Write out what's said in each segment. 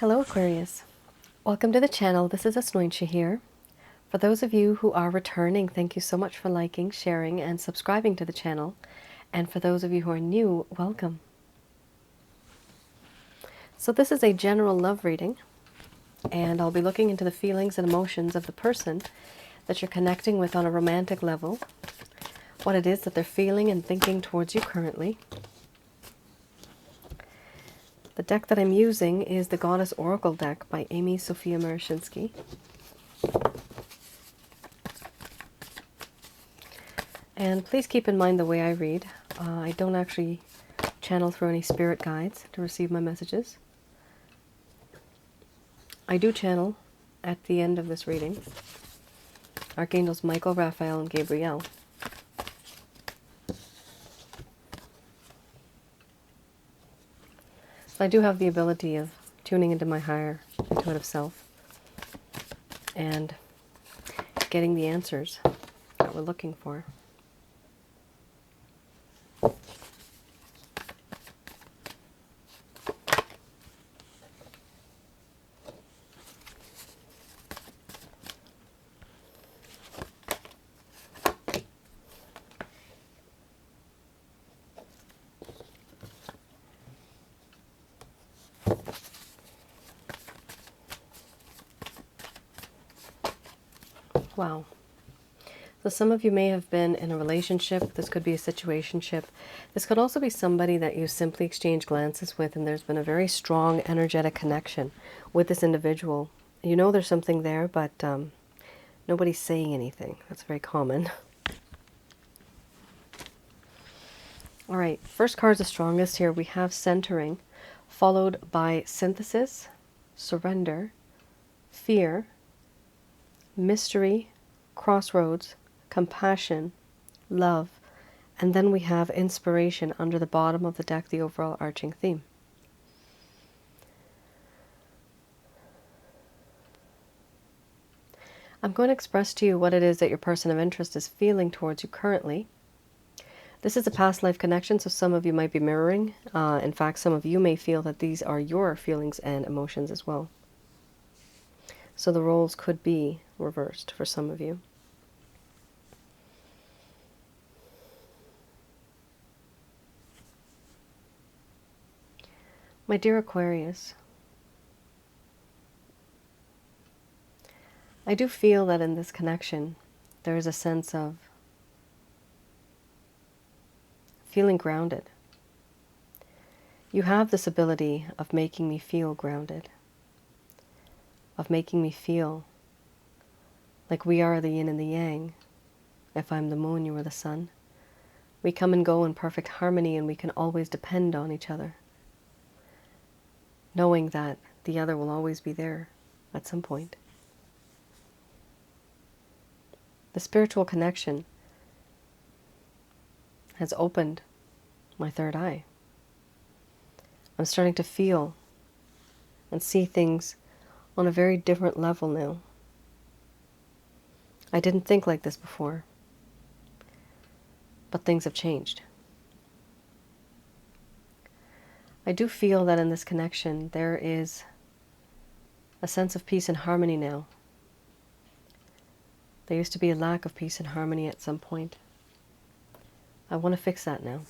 Hello Aquarius, welcome to the channel. This is Asnointia here. For those of you who are returning, thank you so much for liking, sharing, and subscribing to the channel. And for those of you who are new, welcome. So this is a general love reading, and I'll be looking into the feelings and emotions of the person that you're connecting with on a romantic level, what it is that they're feeling and thinking towards you currently. The deck that I'm using is the Goddess Oracle deck by Amy Sophia Marashinsky. And please keep in mind the way I read. I don't actually channel through any spirit guides to receive my messages. I do channel at the end of this reading Archangels Michael, Raphael, and Gabriel. I do have the ability of tuning into my higher intuitive self and getting the answers that we're looking for. Wow. So some of you may have been in a relationship. This could be a situationship. This could also be somebody that you simply exchange glances with, and there's been a very strong energetic connection with this individual. You know there's something there, but nobody's saying anything. That's very common. All right, first card's the strongest here. We have centering, followed by synthesis, surrender, fear, mystery, crossroads, compassion, love, and then we have inspiration under the bottom of the deck, the overall arching theme. I'm going to express to you what it is that your person of interest is feeling towards you currently. This is a past life connection, so some of you might be mirroring. In fact, some of you may feel that these are your feelings and emotions as well. So the roles could be reversed for some of you. My dear Aquarius, I do feel that in this connection, there is a sense of feeling grounded. You have this ability of making me feel grounded, of making me feel like we are the yin and the yang. If I'm the moon, you are the sun. We come and go in perfect harmony, and we can always depend on each other, knowing that the other will always be there at some point. The spiritual connection has opened my third eye. I'm starting to feel and see things on a very different level now. I didn't think like this before, but things have changed. I do feel that in this connection there is a sense of peace and harmony now. There used to be a lack of peace and harmony at some point. I want to fix that now.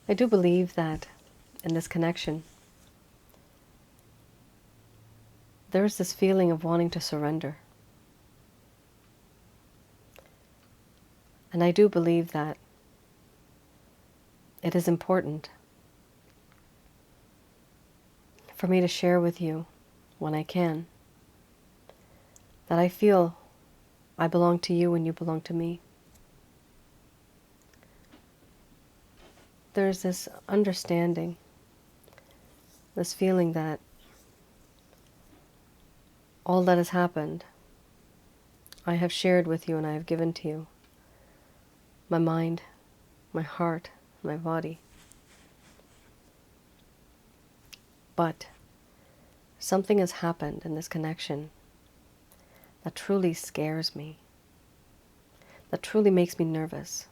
I do believe that in this connection there is this feeling of wanting to surrender. And I do believe that it is important for me to share with you, when I can, that I feel I belong to you and you belong to me. There's this understanding, this feeling that all that has happened, I have shared with you and I have given to you. My mind, my heart, my body. But something has happened in this connection that truly scares me, that truly makes me nervous.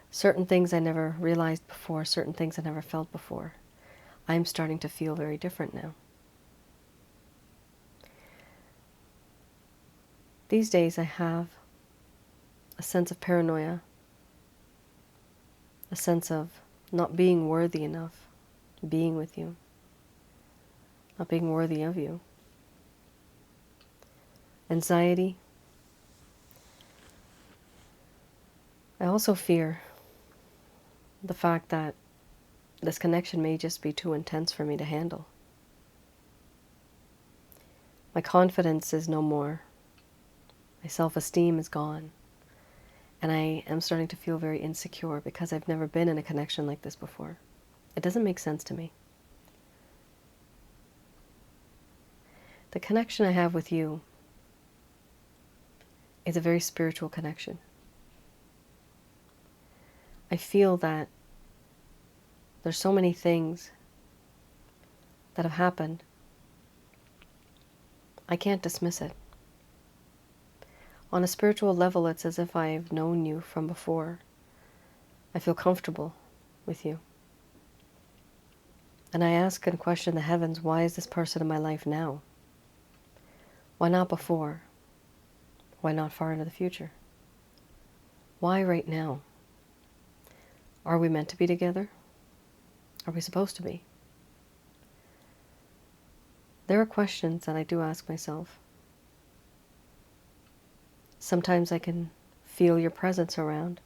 Certain things I never realized before, certain things I never felt before. I'm starting to feel very different now. These days I have a sense of paranoia, a sense of not being worthy enough, being with you, not being worthy of you. Anxiety. I also fear the fact that this connection may just be too intense for me to handle. My confidence is no more. My self-esteem is gone. And I am starting to feel very insecure because I've never been in a connection like this before. It doesn't make sense to me. The connection I have with you is a very spiritual connection. I feel that there's so many things that have happened. I can't dismiss it. On a spiritual level, it's as if I've known you from before. I feel comfortable with you. And I ask and question the heavens, why is this person in my life now? Why not before? Why not far into the future? Why right now? Are we meant to be together? Are we supposed to be? There are questions that I do ask myself. Sometimes I can feel your presence around,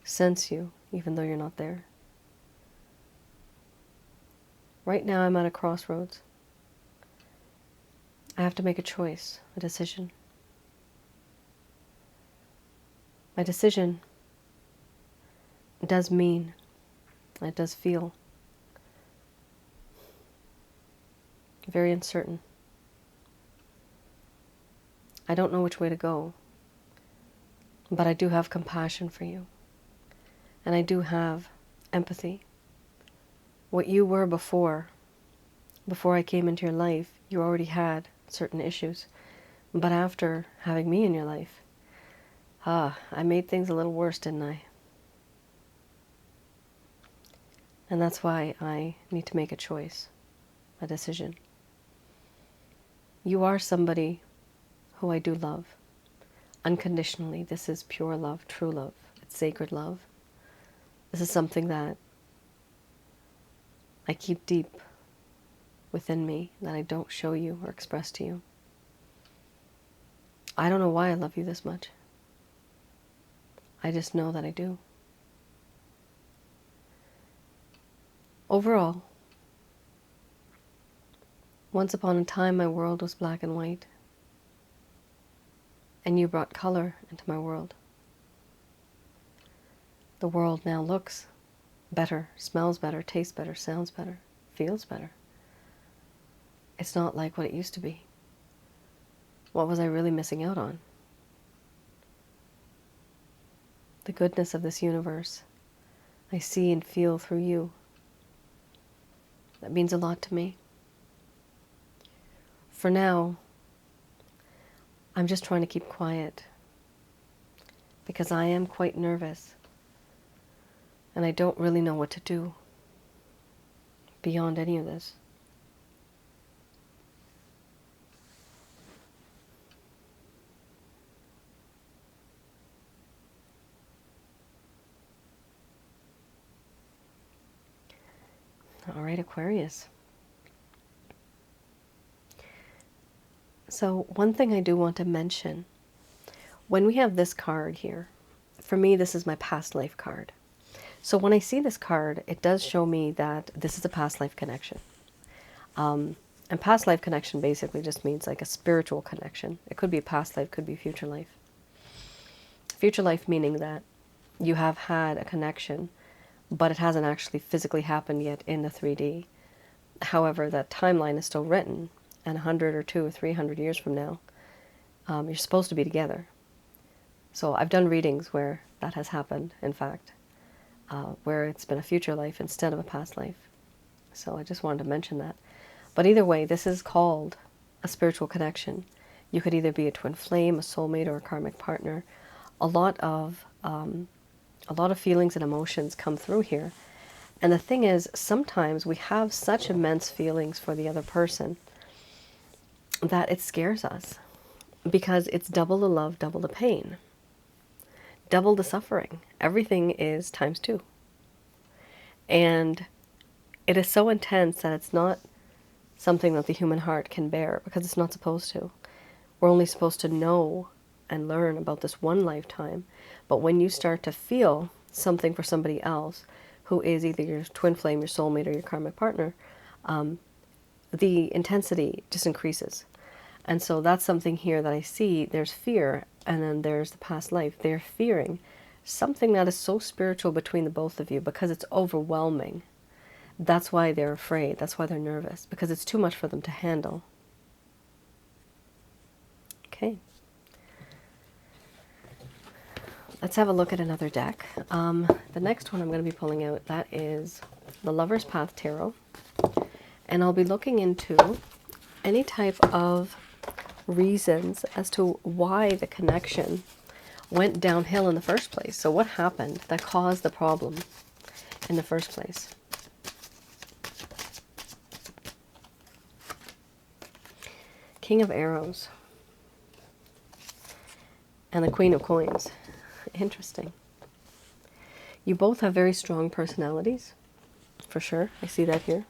sense you, even though you're not there. Right now I'm at a crossroads. I have to make a choice, a decision. My decision does mean, it does feel very uncertain. I don't know which way to go, but I do have compassion for you. And I do have empathy. What you were before I came into your life, you already had certain issues. But after having me in your life, I made things a little worse, didn't I? And that's why I need to make a choice, a decision. You are somebody who I do love, unconditionally. This is pure love, true love. It's sacred love. This is something that I keep deep within me, that I don't show you or express to you. I don't know why I love you this much. I just know that I do. Overall, once upon a time my world was black and white, and you brought color into my world. The world now looks better, smells better, tastes better, sounds better, feels better. It's not like what it used to be. What was I really missing out on? The goodness of this universe I see and feel through you. That means a lot to me. For now, I'm just trying to keep quiet because I am quite nervous and I don't really know what to do beyond any of this. All right, Aquarius. So one thing I do want to mention, when we have this card here, for me this is my past life card. So when I see this card, it does show me that this is a past life connection. And past life connection basically just means like a spiritual connection. It could be past life, could be future life. Future life meaning that you have had a connection, but it hasn't actually physically happened yet in the 3D. However, that timeline is still written, and 100 or 200 or 300 years from now, you're supposed to be together. So I've done readings where that has happened, in fact, where it's been a future life instead of a past life. So I just wanted to mention that. But either way, this is called a spiritual connection. You could either be a twin flame, a soulmate, or a karmic partner. A lot of feelings and emotions come through here. And the thing is, sometimes we have such immense feelings for the other person that it scares us, because it's double the love, double the pain, double the suffering. Everything is times two. And it is so intense that it's not something that the human heart can bear, because it's not supposed to. We're only supposed to know and learn about this one lifetime. But when you start to feel something for somebody else who is either your twin flame, your soulmate, or your karmic partner, the intensity just increases. And so that's something here that I see. There's fear, and then there's the past life. They're fearing something that is so spiritual between the both of you, because it's overwhelming. That's why they're afraid. That's why they're nervous, because it's too much for them to handle. Okay. Let's have a look at another deck. The next one I'm going to be pulling out, that is the Lover's Path Tarot. And I'll be looking into any type of reasons as to why the connection went downhill in the first place. So what happened that caused the problem in the first place? King of Arrows and the Queen of Coins. Interesting. You both have very strong personalities, for sure. I see that here.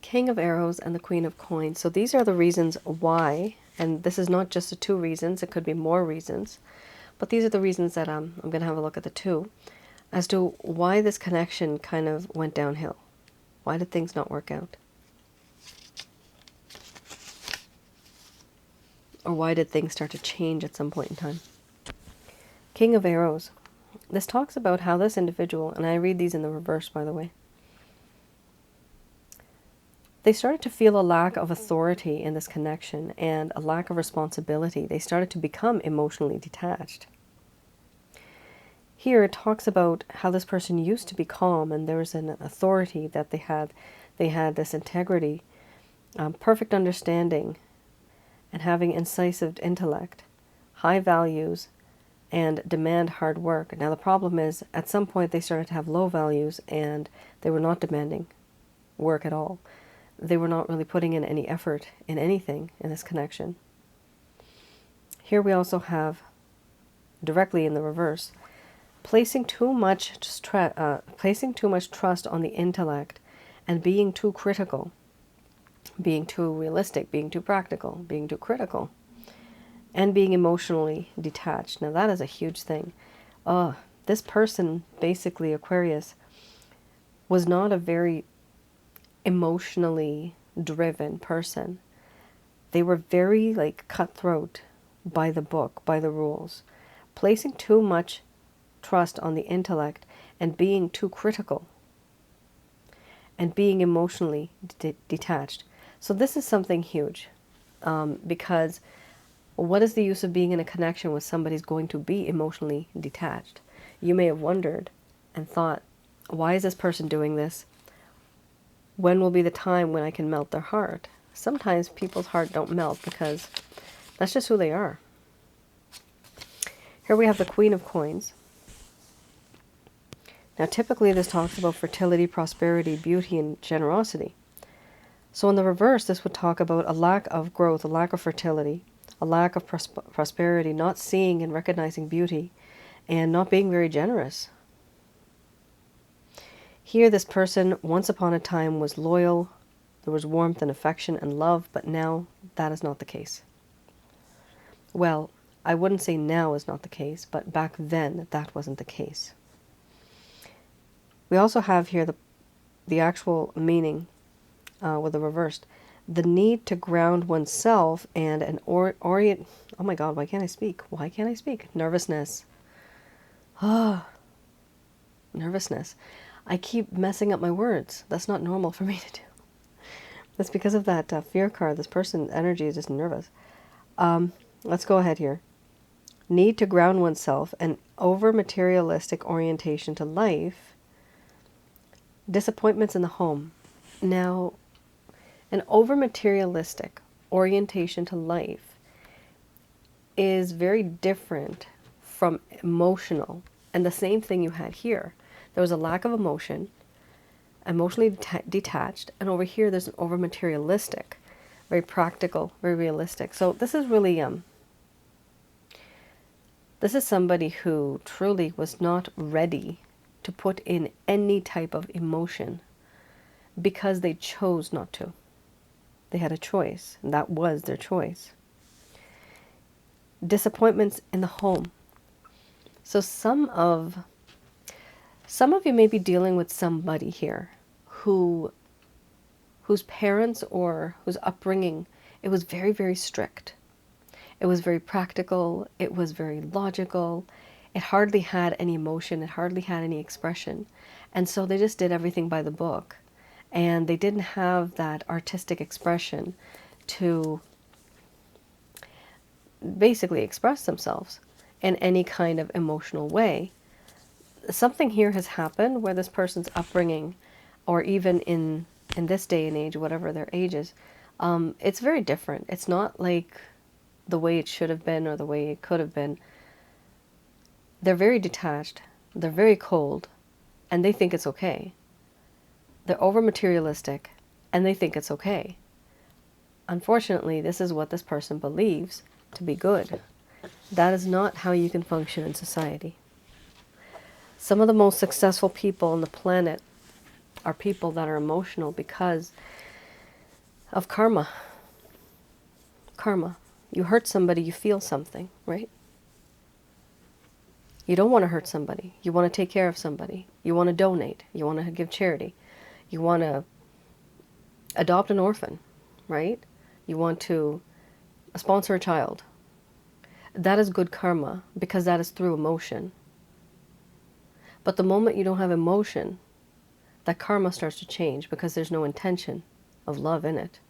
King of Arrows and the Queen of Coins. So these are the reasons why, and this is not just the two reasons, it could be more reasons, but these are the reasons that I'm going to have a look at the two, as to why this connection kind of went downhill. Why did things not work out? Or why did things start to change at some point in time? King of Arrows. This talks about how this individual, and I read these in the reverse, by the way, they started to feel a lack of authority in this connection and a lack of responsibility. They started to become emotionally detached. Here it talks about how this person used to be calm, and there was an authority that they had. They had this integrity, perfect understanding, and having incisive intellect, high values, and demand hard work. Now the problem is, at some point they started to have low values, and they were not demanding work at all. They were not really putting in any effort in anything in this connection. Here we also have, directly in the reverse, placing too much trust on the intellect and being too critical, being too realistic, being too practical, being too critical, and being emotionally detached. Now that is a huge thing. This person, basically Aquarius, was not a very emotionally driven person. They were very cutthroat by the book, by the rules, placing too much trust on the intellect and being too critical and being emotionally detached. So this is something huge, because what is the use of being in a connection with somebody who's going to be emotionally detached? You may have wondered and thought, why is this person doing this? When will be the time when I can melt their heart? Sometimes people's heart don't melt because that's just who they are. Here we have the Queen of Coins. Now typically this talks about fertility, prosperity, beauty, and generosity. So in the reverse, this would talk about a lack of growth, a lack of fertility, a lack of prosperity, not seeing and recognizing beauty, and not being very generous. Here this person, once upon a time, was loyal. There was warmth and affection and love, but now that is not the case. Well, I wouldn't say now is not the case, but back then that wasn't the case. We also have here the actual meaning with the reversed. The need to ground oneself and an orient... Oh my God, why can't I speak? Why can't I speak? Nervousness. Nervousness. I keep messing up my words. That's not normal for me to do. That's because of that fear card. This person's energy is just nervous. Let's go ahead here. Need to ground oneself, an over-materialistic orientation to life, disappointments in the home. Now, an over-materialistic orientation to life is very different from emotional And the same thing you had here. There was a lack of emotion, emotionally detached, and over here there's an over materialistic, very practical, very realistic. So this is really this is somebody who truly was not ready to put in any type of emotion because they chose not to. They had a choice, and that was their choice. Disappointments in the home. So some of you may be dealing with somebody here whose parents or whose upbringing, it was very, very strict. It was very practical. It was very logical. It hardly had any emotion. It hardly had any expression. And so they just did everything by the book. And they didn't have that artistic expression to basically express themselves in any kind of emotional way. Something here has happened where this person's upbringing, or even in this day and age, whatever their age is, it's very different. It's not like the way it should have been or the way it could have been. They're very detached, they're very cold, and they think it's okay. They're over materialistic, and they think it's okay. Unfortunately, this is what this person believes to be good. That is not how you can function in society. Some of the most successful people on the planet are people that are emotional because of karma. Karma. You hurt somebody, you feel something, right? You don't want to hurt somebody. You want to take care of somebody. You want to donate. You want to give charity. You want to adopt an orphan, right? You want to sponsor a child. That is good karma because that is through emotion. But the moment you don't have emotion, that karma starts to change because there's no intention of love in it.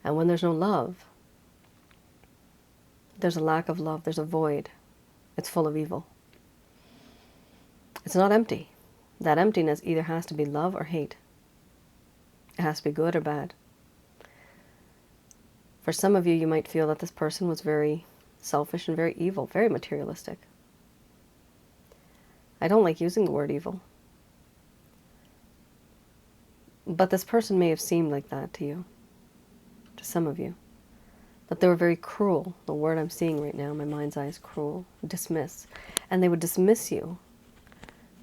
And when there's no love, there's a lack of love, there's a void. It's full of evil. It's not empty. That emptiness either has to be love or hate. It has to be good or bad. For some of you, you might feel that this person was very selfish and very evil, very materialistic. I don't like using the word evil. But this person may have seemed like that to you, to some of you. That they were very cruel. The word I'm seeing right now in my mind's eye is cruel. Dismiss. And they would dismiss you.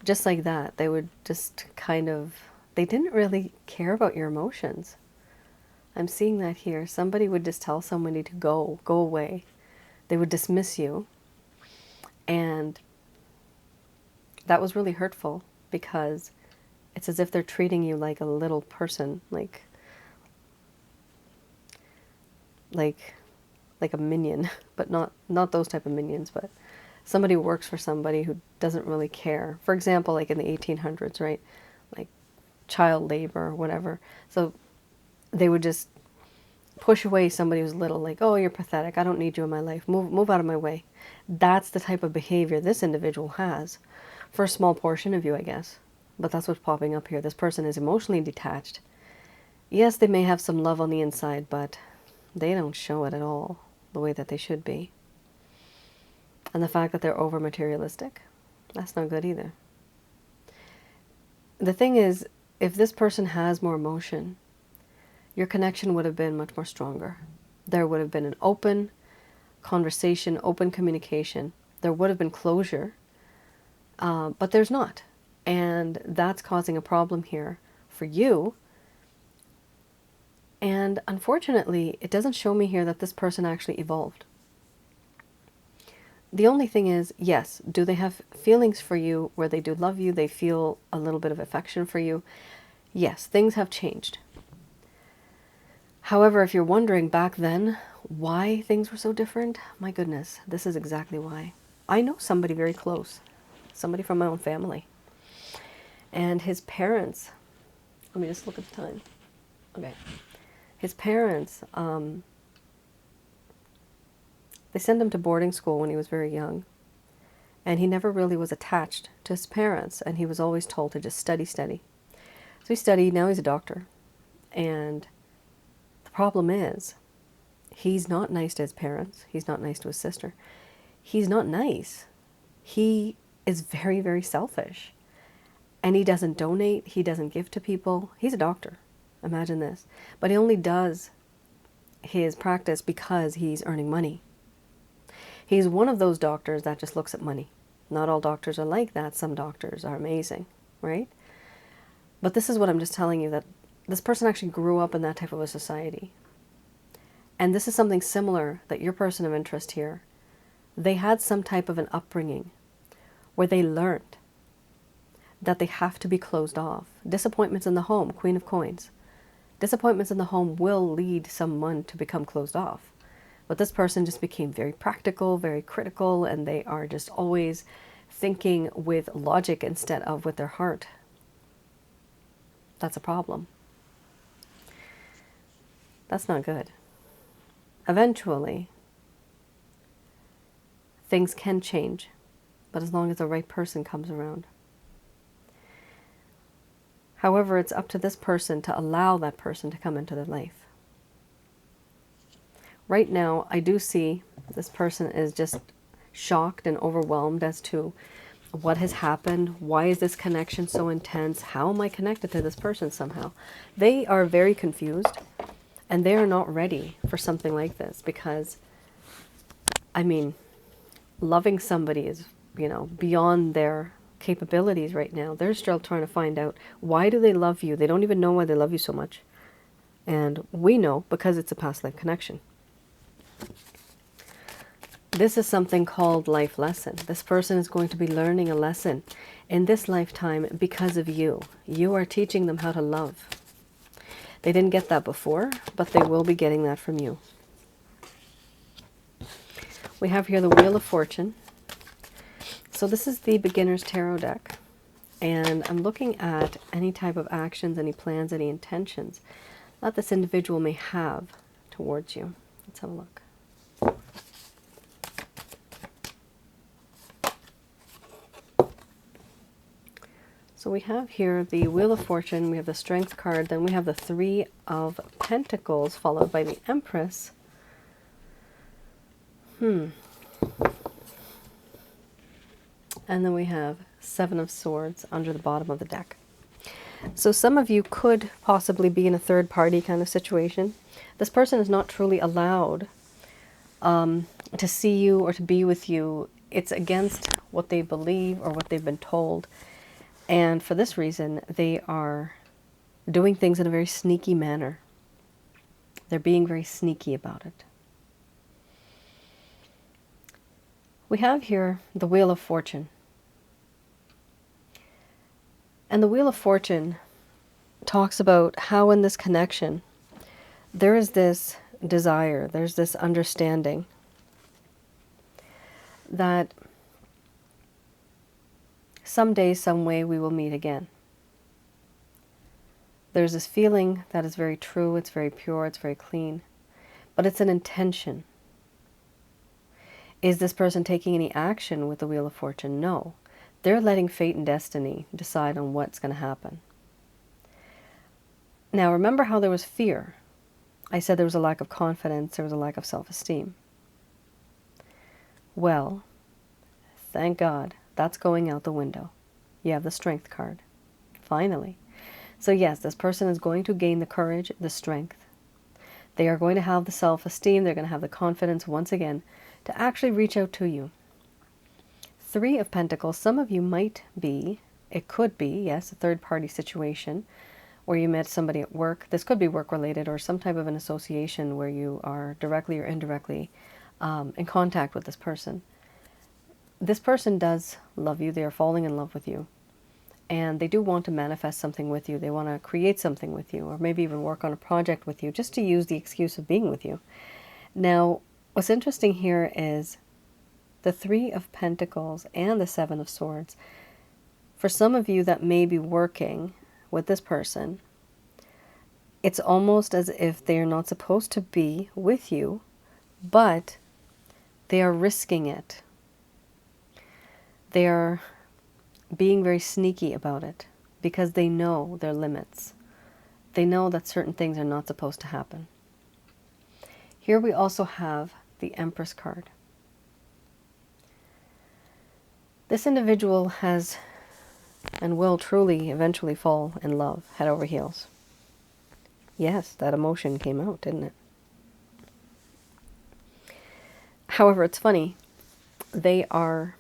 Just like that. They would just kind of, they didn't really care about your emotions. I'm seeing that here. Somebody would just tell somebody to go away. They would dismiss you. And that was really hurtful because it's as if they're treating you like a little person, like a minion, but not those type of minions, but somebody who works for somebody who doesn't really care. For example, like in the 1800s, right? Like child labor or whatever. So they would just push away somebody who's little, like, oh, you're pathetic. I don't need you in my life. Move out of my way. That's the type of behavior this individual has for a small portion of you, I guess. But that's what's popping up here. This person is emotionally detached. Yes, they may have some love on the inside, but they don't show it at all the way that they should be. And the fact that they're over materialistic, that's not good either. The thing is, if this person has more emotion, your connection would have been much more stronger. There would have been an open conversation, open communication. There would have been closure, but there's not. And that's causing a problem here for you. And unfortunately, it doesn't show me here that this person actually evolved. The only thing is, yes, do they have feelings for you where they do love you, they feel a little bit of affection for you? Yes, things have changed. However, if you're wondering back then why things were so different, my goodness, this is exactly why. I know somebody very close, somebody from my own family. And his parents, let me just look at the time. Okay. His parents, they sent him to boarding school when he was very young. And he never really was attached to his parents. And he was always told to just study, study. So he studied, now he's a doctor. And the problem is, he's not nice to his parents. He's not nice to his sister. He's not nice. He is very, very selfish. And he doesn't donate, he doesn't give to people. He's a doctor, imagine this. But he only does his practice because he's earning money. He's one of those doctors that just looks at money. Not all doctors are like that. Some doctors are amazing, right? But this is what I'm just telling you, that this person actually grew up in that type of a society. And this is something similar that your person of interest here, they had some type of an upbringing where they learned that they have to be closed off. Disappointments in the home, Queen of Coins. Disappointments in the home will lead someone to become closed off. But this person just became very practical, very critical, and they are just always thinking with logic instead of with their heart. That's a problem. That's not good. Eventually, things can change, but as long as the right person comes around. However, it's up to this person to allow that person to come into their life. Right now, I do see this person is just shocked and overwhelmed as to what has happened. Why is this connection so intense? How am I connected to this person somehow? They are very confused, and they are not ready for something like this because, I mean, loving somebody is, beyond their capabilities right now. They're still trying to find out, why do they love you? They don't even know why they love you so much. And we know because it's a past life connection. This is something called life lesson. This person is going to be learning a lesson in this lifetime because of you. You are teaching them how to love. They didn't get that before, but they will be getting that from you. We have here the Wheel of Fortune. So this is the Beginner's Tarot deck. And I'm looking at any type of actions, any plans, any intentions that this individual may have towards you. Let's have a look. So we have here the Wheel of Fortune, we have the Strength card, then we have the Three of Pentacles, followed by the Empress. And then we have Seven of Swords under the bottom of the deck. So some of you could possibly be in a third party kind of situation. This person is not truly allowed to see you or to be with you. It's against what they believe or what they've been told. And for this reason, they are doing things in a very sneaky manner. They're being very sneaky about it. We have here the Wheel of Fortune. And the Wheel of Fortune talks about how in this connection, there is this desire, there's this understanding that someday, some way, we will meet again. There's this feeling that is very true, it's very pure, it's very clean, but it's an intention. Is this person taking any action with the Wheel of Fortune? No. They're letting fate and destiny decide on what's going to happen. Now, remember how there was fear? I said there was a lack of confidence, there was a lack of self-esteem. Well, thank God, that's going out the window. You have the Strength card. Finally. So yes, this person is going to gain the courage, the strength. They are going to have the self-esteem, they're going to have the confidence once again to actually reach out to you. Three of Pentacles, some of you might be, it could be, yes, a third-party situation where you met somebody at work. This could be work-related or some type of an association where you are directly or indirectly in contact with this person. This person does love you. They are falling in love with you. And they do want to manifest something with you. They want to create something with you, or maybe even work on a project with you, just to use the excuse of being with you. Now, what's interesting here is the Three of Pentacles and the Seven of Swords. For some of you that may be working with this person, it's almost as if they're not supposed to be with you, but they are risking it. They are being very sneaky about it because they know their limits. They know that certain things are not supposed to happen. Here we also have the Empress card. This individual has and will truly eventually fall in love, head over heels. Yes, that emotion came out, didn't it? However, it's funny. They are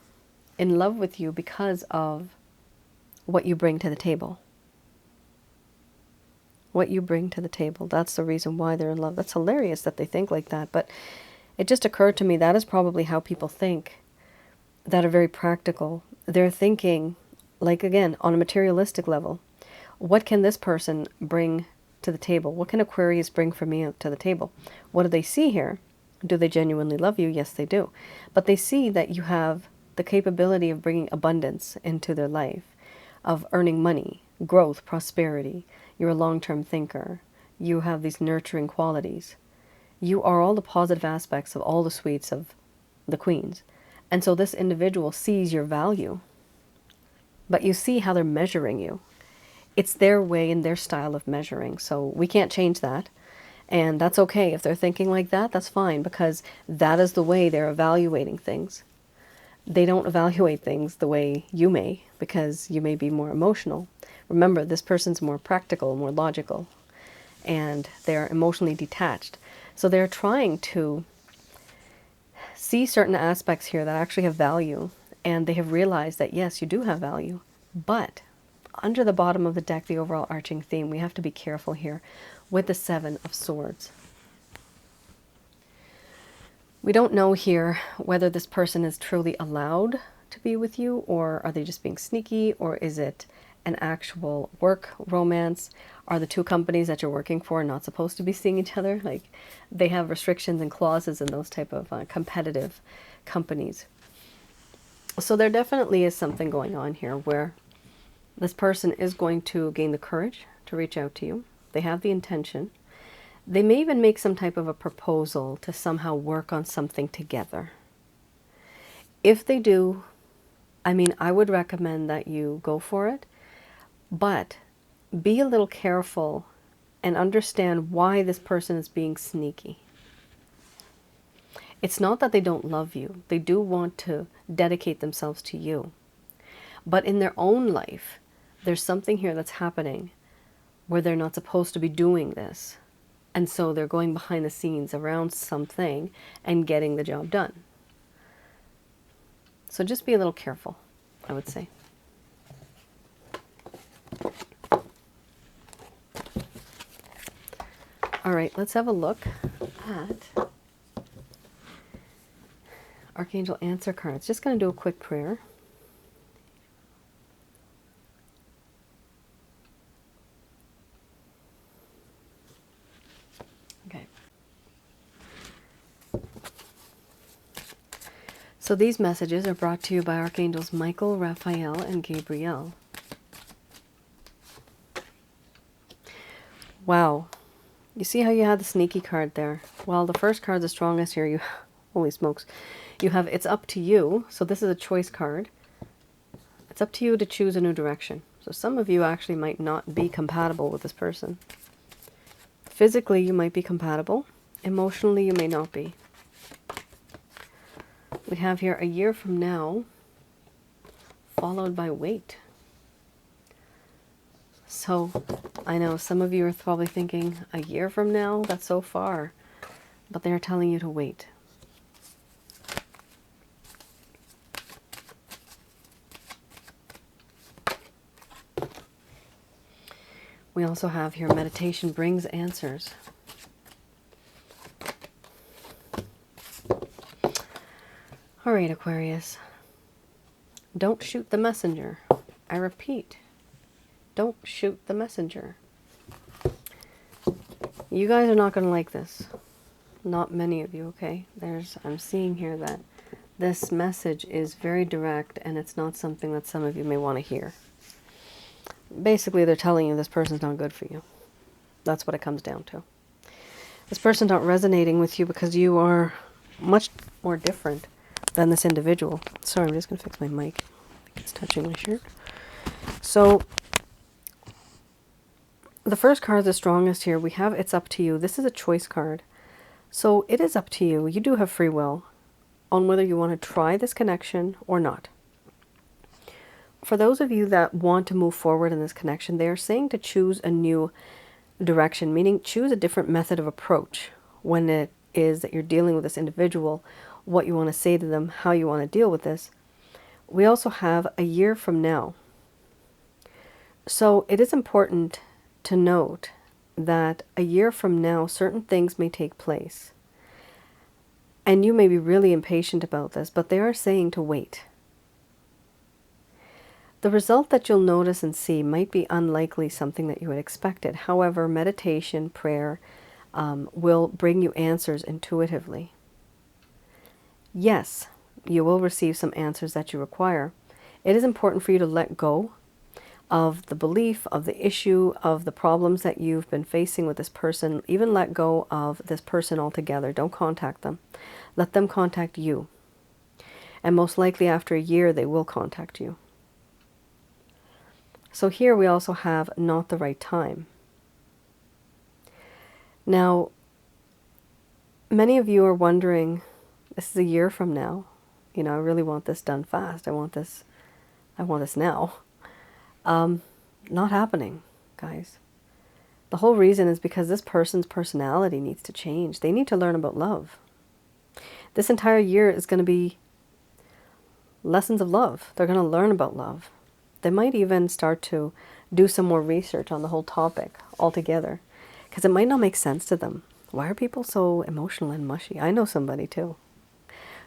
in love with you because of what you bring to the table. What you bring to the table. That's the reason why they're in love. That's hilarious that they think like that. But it just occurred to me that is probably how people think that are very practical. They're thinking, like, again, on a materialistic level, what can this person bring to the table? What can Aquarius bring for me to the table? What do they see here? Do they genuinely love you? Yes, they do. But they see that you have the capability of bringing abundance into their life, of earning money, growth, prosperity. You're a long-term thinker. You have these nurturing qualities. You are all the positive aspects of all the suites of the queens. And so this individual sees your value. But you see how they're measuring you. It's their way and their style of measuring. So we can't change that. And that's okay. If they're thinking like that, that's fine, because that is the way they're evaluating things. They don't evaluate things the way you may, because you may be more emotional. Remember, this person's more practical, more logical, and they're emotionally detached. So they're trying to see certain aspects here that actually have value, and they have realized that, yes, you do have value, but under the bottom of the deck, the overall arching theme, we have to be careful here with the Seven of Swords. We don't know here whether this person is truly allowed to be with you, or are they just being sneaky, or is it an actual work romance? Are the two companies that you're working for not supposed to be seeing each other? Like, they have restrictions and clauses in those type of competitive companies. So there definitely is something going on here where this person is going to gain the courage to reach out to you. They have the intention. They may even make some type of a proposal to somehow work on something together. If they do, I mean, I would recommend that you go for it, but be a little careful and understand why this person is being sneaky. It's not that they don't love you. They do want to dedicate themselves to you. But in their own life, there's something here that's happening where they're not supposed to be doing this. And so they're going behind the scenes around something and getting the job done. So just be a little careful, I would say. All right, let's have a look at Archangel Answer cards. Just going to do a quick prayer. Okay. So these messages are brought to you by Archangels Michael, Raphael, and Gabriel. Wow. You see how you had the sneaky card there? Well, the first card's the strongest here. You, holy smokes. You have It's Up to You. So this is a choice card. It's up to you to choose a new direction. So some of you actually might not be compatible with this person. Physically, you might be compatible. Emotionally, you may not be. We have here a year from now, followed by wait. So I know some of you are probably thinking, a year from now? That's so far. But they're telling you to wait. We also have here, meditation brings answers. All right, Aquarius. Don't shoot the messenger. I repeat, don't shoot the messenger. You guys are not going to like this. Not many of you, okay? I'm seeing here that this message is very direct, and it's not something that some of you may want to hear. Basically, they're telling you this person's not good for you. That's what it comes down to. This person's not resonating with you because you are much more different than this individual. Sorry, I'm just going to fix my mic. I think it's touching my shirt. So, the first card is the strongest here. We have It's Up to You. This is a choice card. So, it is up to you. You do have free will on whether you want to try this connection or not. for those of you that want to move forward in this connection, they are saying to choose a new direction, meaning choose a different method of approach when it is that you're dealing with this individual, what you want to say to them, how you want to deal with this. We also have a year from now. So it is important to note that a year from now, certain things may take place. And you may be really impatient about this, but they are saying to wait. The result that you'll notice and see might be unlikely something that you had expected. However, meditation, prayer, will bring you answers intuitively. Yes, you will receive some answers that you require. It is important for you to let go of the belief, of the issue, of the problems that you've been facing with this person. Even let go of this person altogether. Don't contact them. Let them contact you. And most likely after a year, they will contact you. So here we also have not the right time. Now, many of you are wondering, this is a year from now. You know, I really want this done fast. I want this now. Not happening, guys. The whole reason is because this person's personality needs to change. They need to learn about love. This entire year is going to be lessons of love. They're going to learn about love. They might even start to do some more research on the whole topic altogether, because it might not make sense to them. Why are people so emotional and mushy? I know somebody too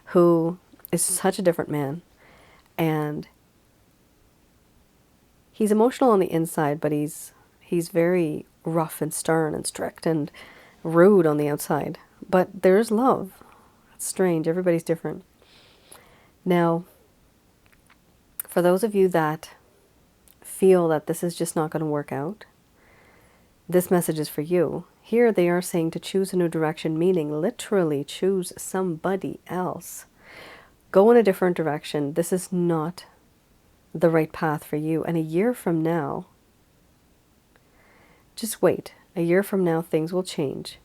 who is such a different man, and he's emotional on the inside, but he's very rough and stern and strict and rude on the outside. But there's love. It's strange. Everybody's different. Now, for those of you that feel that this is just not going to work out, this message is for you. Here they are saying to choose a new direction, meaning literally choose somebody else. Go in a different direction. This is not the right path for you. And a year from now, just wait. A year from now, things will change.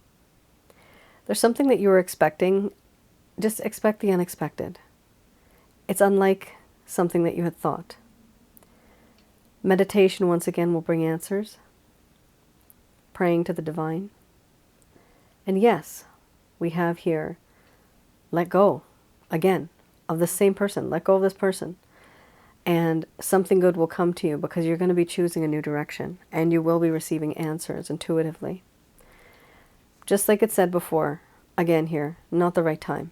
There's something that you were expecting. Just expect the unexpected. It's unlike something that you had thought. Meditation, once again, will bring answers. Praying to the divine. And yes, we have here, let go, again, of the same person. Let go of this person. And something good will come to you because you're going to be choosing a new direction. And you will be receiving answers intuitively. Just like it said before, again here, not the right time.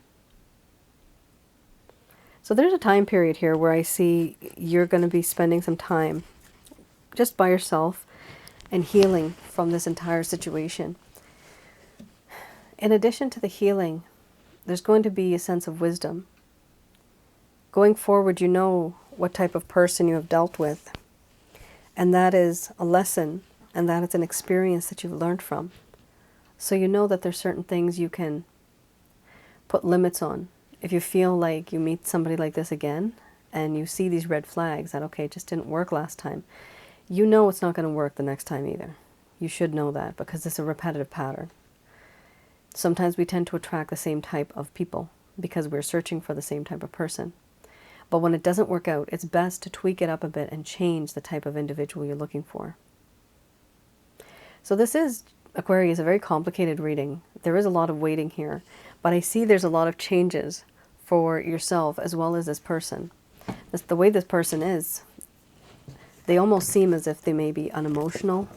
So there's a time period here where I see you're going to be spending some time just by yourself and healing from this entire situation. In addition to the healing, there's going to be a sense of wisdom. Going forward, you know what type of person you have dealt with. And that is a lesson, and that is an experience that you've learned from. So you know that there's certain things you can put limits on. If you feel like you meet somebody like this again, and you see these red flags that, okay, it just didn't work last time, you know it's not going to work the next time either. You should know that because it's a repetitive pattern. Sometimes we tend to attract the same type of people because we're searching for the same type of person. But when it doesn't work out, it's best to tweak it up a bit and change the type of individual you're looking for. So this is, Aquarius, a very complicated reading. There is a lot of waiting here, but I see there's a lot of changes for yourself as well as this person. The way this person is, they almost seem as if they may be unemotional.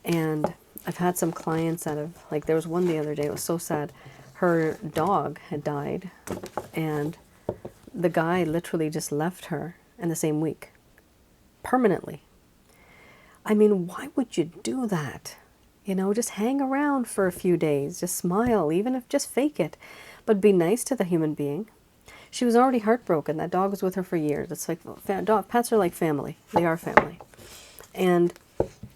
And I've had some clients that have, like there was one the other day, it was so sad. Her dog had died and the guy literally just left her in the same week. Permanently. I mean, why would you do that? You know, just hang around for a few days. Just smile, even if just fake it. But be nice to the human being. She was already heartbroken. That dog was with her for years. It's like, pets are like family. They are family. And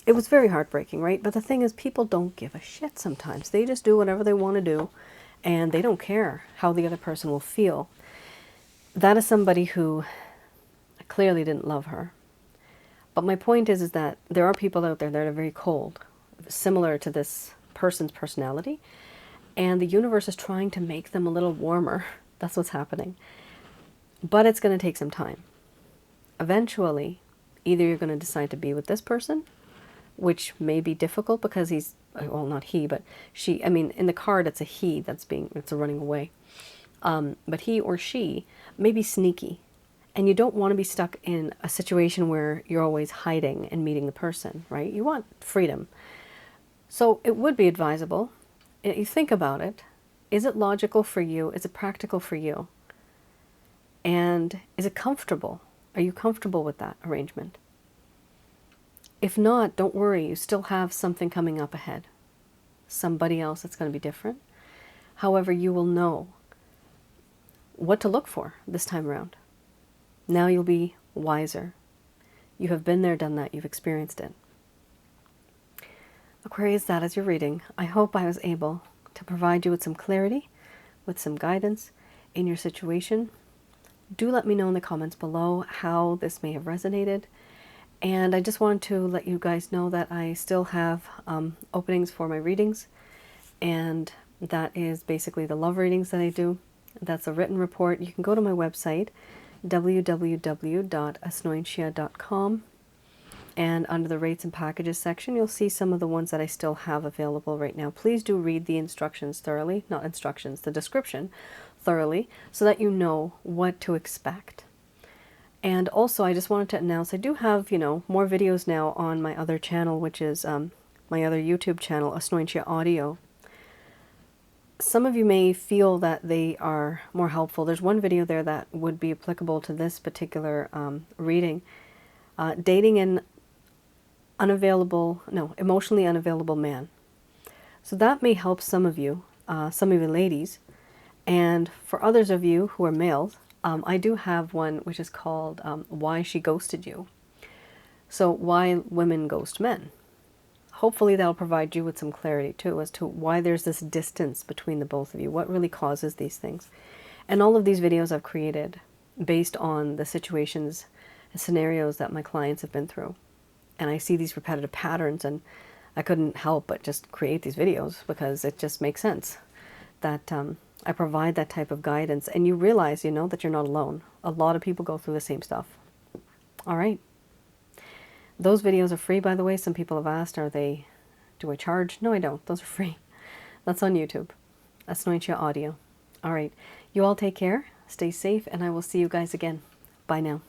it was very heartbreaking, right? But the thing is, people don't give a shit sometimes. They just do whatever they want to do. And they don't care how the other person will feel. That is somebody who clearly didn't love her. But my point is that there are people out there that are very cold, similar to this person's personality. And the universe is trying to make them a little warmer. That's what's happening. But it's going to take some time. eventually, either you're going to decide to be with this person, which may be difficult because he's, well, not he, but she, I mean, in the card it's a he it's a running away. But he or she may be sneaky, and you don't want to be stuck in a situation where you're always hiding and meeting the person, right? You want freedom. So it would be advisable, you think about it, is it logical for you? Is it practical for you? And is it comfortable? Are you comfortable with that arrangement? If not, don't worry, you still have something coming up ahead. Somebody else that's going to be different. However, you will know what to look for this time around. Now you'll be wiser. You have been there, done that, you've experienced it. Aquarius, that is your reading. I hope I was able to provide you with some clarity, with some guidance in your situation. Do let me know in the comments below how this may have resonated. And I just wanted to let you guys know that I still have openings for my readings. And that is basically the love readings that I do. That's a written report. You can go to my website, www.asnointia.com. And under the rates and packages section, you'll see some of the ones that I still have available right now. Please do read the instructions thoroughly, not instructions, the description thoroughly, so that you know what to expect. And also, I just wanted to announce, I do have, more videos now on my other channel, which is my other YouTube channel, Asnointia Audio. Some of you may feel that they are more helpful. There's one video there that would be applicable to this particular reading. Dating an emotionally unavailable man. So that may help some of you ladies. And for others of you who are males, I do have one which is called Why She Ghosted You. So why women ghost men. Hopefully that'll provide you with some clarity too as to why there's this distance between the both of you, what really causes these things. And all of these videos I've created based on the situations and scenarios that my clients have been through. And I see these repetitive patterns, and I couldn't help but just create these videos because it just makes sense that I provide that type of guidance, and you realize, that you're not alone. A lot of people go through the same stuff. All right. Those videos are free, by the way. Some people have asked, do I charge? No, I don't. Those are free. That's on YouTube. Asnointia Audio. All right. You all take care. Stay safe, and I will see you guys again. Bye now.